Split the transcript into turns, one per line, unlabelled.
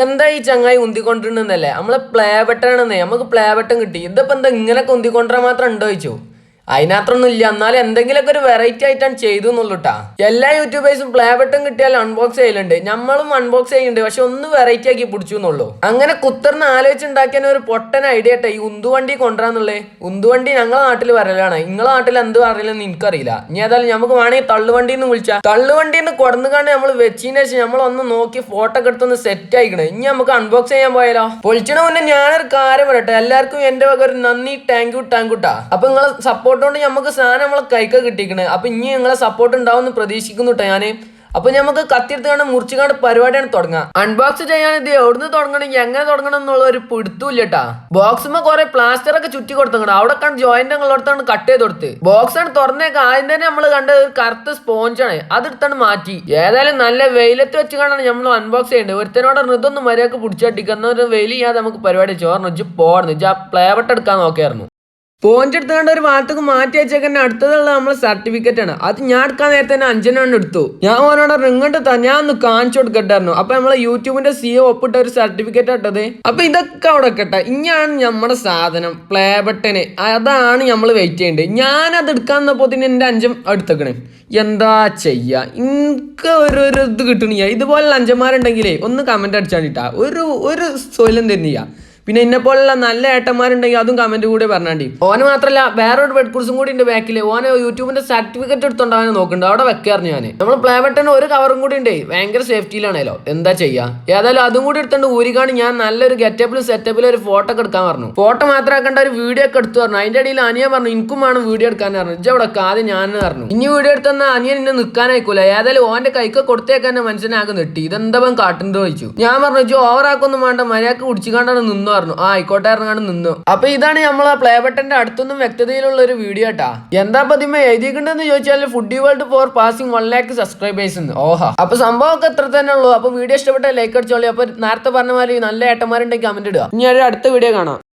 എന്താ ഈ ചങ്ങായി ഉന്തിക്കൊണ്ടിരുന്നല്ലേ നമ്മളെ പ്ലേ ബട്ടൺ നമുക്ക് പ്ലേ ബട്ടൺ കിട്ടി. ഇതിപ്പോ എന്താ ഇങ്ങനെയൊക്കെ ഉന്തിക്കൊണ്ടിരാൻ മാത്രം ഉണ്ടോ ചോദിച്ചു. അതിനകത്തൊന്നും ഇല്ല, എന്നാലും എന്തെങ്കിലുമൊക്കെ ഒരു വെറൈറ്റി ആയിട്ടാണ് ചെയ്തു എന്നുള്ളൂട്ടാ. എല്ലാ യൂട്യൂബേഴ്സും പ്ലേ ബട്ടൺ കിട്ടിയാൽ അൺബോക്സ് ചെയ്യലുണ്ട്, നമ്മളും അൺബോക്സ് ചെയ്യുന്നുണ്ട്. പക്ഷെ ഒന്ന് വെറൈറ്റി ആക്കി പിടിച്ചു എന്നുള്ളൂ. അങ്ങനെ കുത്തറിന് ആലോചിച്ചുണ്ടാക്കിയ ഒരു പൊട്ടൻ ഐഡിയ ആട്ടെ ഈ ഉന്തുവണ്ടി കൊണ്ടുവരാന്നുള്ളേ. ഉന്തുവണ്ടി ഞങ്ങളെ നാട്ടിൽ വരലാണ്, നിങ്ങളെ നാട്ടിൽ എന്ത് അറിയില്ലെന്ന് എനിക്കറിയില്ല. ഇനി ഏതായാലും നമുക്ക് വേണമെങ്കിൽ തള്ളുവണ്ടിന്ന് വിളിച്ചാൽ തള്ളുവണ്ടിന്ന് കൊടുന്നുകാണ്ട് നമ്മൾ വെച്ചതിന് ശേഷം നമ്മളൊന്ന് നോക്കി ഫോട്ടോ ഒക്കെ എടുത്തൊന്ന് സെറ്റ് ആയിക്കണേ. ഇനി നമുക്ക് അൺബോക്സ് ചെയ്യാൻ പോയാലോ? പൊളിച്ചണ മുന്നേ ഞാനൊരു കാര്യം പറയട്ടെ, എല്ലാവർക്കും എന്റെ വക ഒരു നന്ദി, താങ്ക് യു ടാങ്കൂട്ടാ. അപ്പൊ നിങ്ങളെ സപ്പോർട്ട് കൊണ്ട് നമുക്ക് സാധനം നമ്മളെ കൈക്ക് കിട്ടിക്കണേ. അപ്പൊ ഇനി നിങ്ങളെ സപ്പോർട്ട് ഉണ്ടാവും പ്രതീക്ഷിക്കുന്നു കേട്ടോ ഞാന്. അപ്പൊ നമുക്ക് കത്തിയെടുത്ത് മുറിച്ചുകാണ്ട് പരിപാടിയാണ് തുടങ്ങാം. അൺബോക്സ് ചെയ്യാൻ ഇത് എവിടുന്ന് തുടങ്ങണമെങ്കിൽ എങ്ങനെ തുടങ്ങണം എന്നുള്ള ഒരു പിടുത്തൂല്ല കേട്ടാ. ബോക്സുമ്പോ കുറെ പ്ലാസ്റ്റർ ഒക്കെ ചുറ്റി കൊടുത്തങ്ങട് അവിടെ കണ്ട് ജോയിന്റ് ഞങ്ങളോടത്താണ് കട്ട് ചെയ്ത് കൊടുത്ത്. ബോക്സ് ആണ് തുറന്നേക്ക് ആദ്യം തന്നെ നമ്മൾ കണ്ടത് ഒരു കറുത്ത സ്പോഞ്ചാണ്, അതെടുത്താണ് മാറ്റി. ഏതായാലും നല്ല വെയിലത്ത് വെച്ച് കാണാണ് നമ്മൾ അൺബോക്സ് ചെയ്യേണ്ടത്. ഒരുത്തനോട് ഇതൊന്നും മര്യാദക്ക് പിടിച്ചടിക്കുന്ന ഒരു വെയിൽ ചെയ്യാതെ നമുക്ക് പരിപാടി ചോർന്നു പോർന്നു ആ പ്ലേ ബട്ടൺ എടുക്കാൻ നോക്കിയായിരുന്നു. പോയിന്റ് എടുത്തുകൊണ്ട് ഒരു ഭാഗത്തേക്ക് മാറ്റി വെച്ചേക്കന്നെ അടുത്തതുള്ള നമ്മളെ സർട്ടിഫിക്കറ്റ് ആണ്. അത് ഞാൻ എടുക്കാൻ നേരത്തെ തന്നെ 5 എടുത്തു. ഞാൻ ഓനോട് ഇങ്ങോട്ട് ഞാൻ ഒന്ന് കാണിച്ചു കൊടുക്കട്ടായിരുന്നു. അപ്പൊ നമ്മളെ യൂട്യൂബിന്റെ CEO ഒപ്പിട്ട ഒരു സർട്ടിഫിക്കറ്റ് ഇട്ടത്. അപ്പൊ ഇതൊക്കെ അവിടെ കേട്ടെ. ഇനിയാണ് നമ്മുടെ സാധനം പ്ലേ ബട്ടന്, അതാണ് നമ്മൾ വെയിറ്റ് ചെയ്യേണ്ടത്. ഞാനത് എടുക്കാൻ നിന്നപ്പോ എന്റെ 5 എടുത്തേക്കണേ. എന്താ ചെയ്യാ, എനിക്ക് ഒരു ഇത് കിട്ടണില്ല. ഇതുപോലുള്ള 5 ഒന്ന് കമന്റ് അടിച്ചാണ്ടിട്ടാ. ഒരു സ്വയം തരുന്നില്ല. പിന്നെ എന്നെ പോലുള്ള നല്ല ഏട്ടന്മാരുണ്ടെങ്കിൽ അതും കമന്റ് കൂടി പറഞ്ഞാണ്ടി. ഓന് മാത്രമല്ല വേറൊരു ബെഡ് കുറിച്ചും കൂടി ഉണ്ട് ബാക്കിൽ. ഓന് യൂട്യൂബിന്റെ സർട്ടിഫിക്കറ്റ് എടുത്തോണ്ടാവാൻ നോക്കുന്നുണ്ട്, അവിടെ വെക്കാറുണ്ട് ഞാൻ. നമ്മൾ പ്ലേ ബട്ടൺ ഒരു കവറും കൂടി ഉണ്ട്, ഭയങ്കര സേഫ്റ്റിയിലാണല്ലോ. എന്താ ചെയ്യാ, ഏതായാലും അതും കൂടി എടുത്തോണ്ട് ഊരിക്കാണ് ഞാൻ നല്ലൊരു ഗെറ്റപ്പിലും സെറ്റപ്പിലും ഒരു ഫോട്ടോ ഒക്കെ എടുക്കാൻ പറഞ്ഞു. ഫോട്ടോ മാത്രം ആക്കേണ്ട ഒരു വീഡിയോ ഒക്കെ എടുത്തു പറഞ്ഞു. അതിന്റെ ഇടയിൽ അനിയൻ പറഞ്ഞു എനിക്കും വേണം വീഡിയോ എടുക്കാൻ പറഞ്ഞു. ഇജ്ജ് അവിടെ ആദ്യം ഞാൻ പറഞ്ഞു. ഇനി വീഡിയോ എടുത്തെന്ന അനിയൻ എന്നെ നിൽക്കാനായിക്കൂല. ഏതായാലും ഓന്റെ കൈക്ക് കൊടുത്തേക്കാൻ മനസ്സിനാക്കി നെട്ടി. ഇതെന്താ കാട്ടുന്നത് ചോദിച്ചു. ഞാൻ പറഞ്ഞു ഇജ്ജ് ഓവറാക്കൊന്നും വേണ്ട, മര്യാദക്ക് കുടിച്ചുകൊണ്ടാണ് നിന്ന് പറഞ്ഞു. ആയിക്കോട്ടെ ഇറങ്ങാണ്ട് നിന്നു. അപ്പൊ ഇതാണ് നമ്മളെ പ്ലേ ബട്ടന്റെ അടുത്തൊന്നും വ്യക്തതയിലുള്ള ഒരു വീഡിയോ ട്ടാ. എന്താ പതിമ എഴുതിയിട്ടുണ്ടെന്ന് ചോദിച്ചാൽ foodie world for passing 1 lakh subscribers. ഓഹാ, അപ്പൊ സംഭവം ഒക്കെ എത്ര തന്നെ ഉള്ളൂ. അപ്പൊ വീഡിയോ ഇഷ്ടപ്പെട്ട ലൈക്ക് അടിച്ചോളി. അപ്പൊ നേരത്തെ പറഞ്ഞ മാതിരി നല്ല ഏട്ടന്മാരുണ്ടെങ്കിൽ കമന്റ് ഇടുക. ഇനി ഒരു അടുത്ത വീഡിയോ കാണാം.